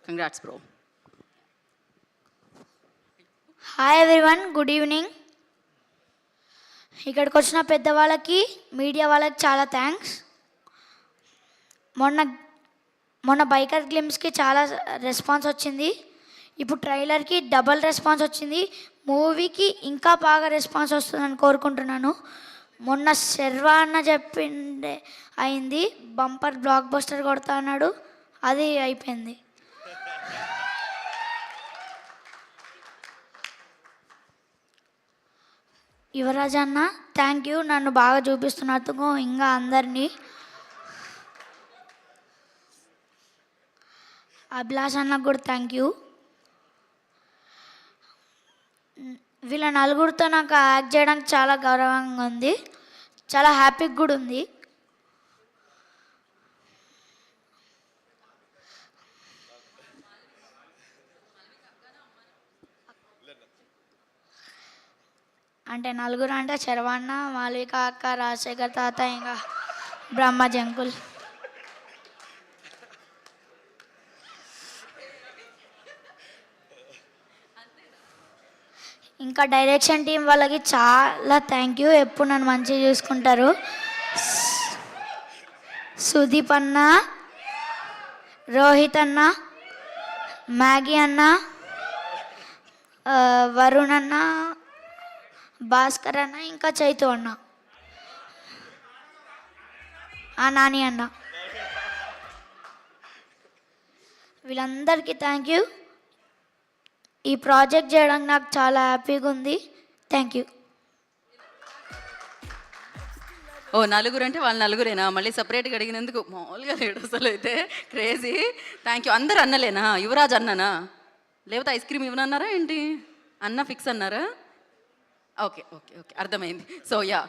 Congrats bro. Hi everyone, good evening. ఇక్కడికి వచ్చిన పెద్దవాళ్ళకి, మీడియా వాళ్ళకి చాలా థ్యాంక్స్. మొన్న బైకర్ గ్లిమ్స్కి చాలా రెస్పాన్స్ వచ్చింది. ఇప్పుడు ట్రైలర్కి డబల్ రెస్పాన్స్ వచ్చింది. మూవీకి ఇంకా బాగా రెస్పాన్స్ వస్తుందని కోరుకుంటున్నాను. మొన్న శర్వా అన్న చెప్పిండే అయింది, బంపర్ బ్లాక్ బస్టర్ కొడతా అన్నాడు, అది అయిపోయింది. యువరాజ్ అన్న థ్యాంక్ యూ, నన్ను బాగా చూపిస్తున్నందుకు ఇంకా అందరినీ. అభిలాష్ అన్నకు కూడా థ్యాంక్ యూ. వీళ్ళ నలుగురితో నాకు యాక్ట్ చేయడానికి చాలా గౌరవంగా ఉంది, చాలా హ్యాపీగా కూడా ఉంది. అంటే నలుగురు అంటే శర్వన్న, మాలిక అక్క, రాజశేఖర్ తాత, ఇంకా బ్రహ్మ జంకుల్. ఇంకా డైరెక్షన్ టీం వాళ్ళకి చాలా థ్యాంక్ యూ, ఎప్పుడు నన్ను మంచిగా చూసుకుంటారు. సుదీప్ అన్న, రోహిత్ అన్న, మ్యాగీ అన్న, వరుణ్ అన్న, భాస్కర్ అన్న, ఇంకా చైతు అన్న, నాని అన్న, వీళ్ళందరికీ థ్యాంక్ యూ. ఈ ప్రాజెక్ట్ చేయడానికి నాకు చాలా హ్యాపీగా ఉంది. Thank you. ఓ నలుగురు అంటే వాళ్ళు నలుగురేనా? మళ్ళీ సపరేట్గా అడిగినందుకు మామూలుగా లేడు అసలు, అయితే క్రేజీ. Thank you. అందరు అన్నలేనా? యువరాజ్ అన్ననా, లేకపోతే ఐస్ క్రీమ్ ఇవ్వనన్నారా ఏంటి? అన్న ఫిక్స్ అన్నారా? ఓకే ఓకే ఓకే, అర్థమైంది. So yeah,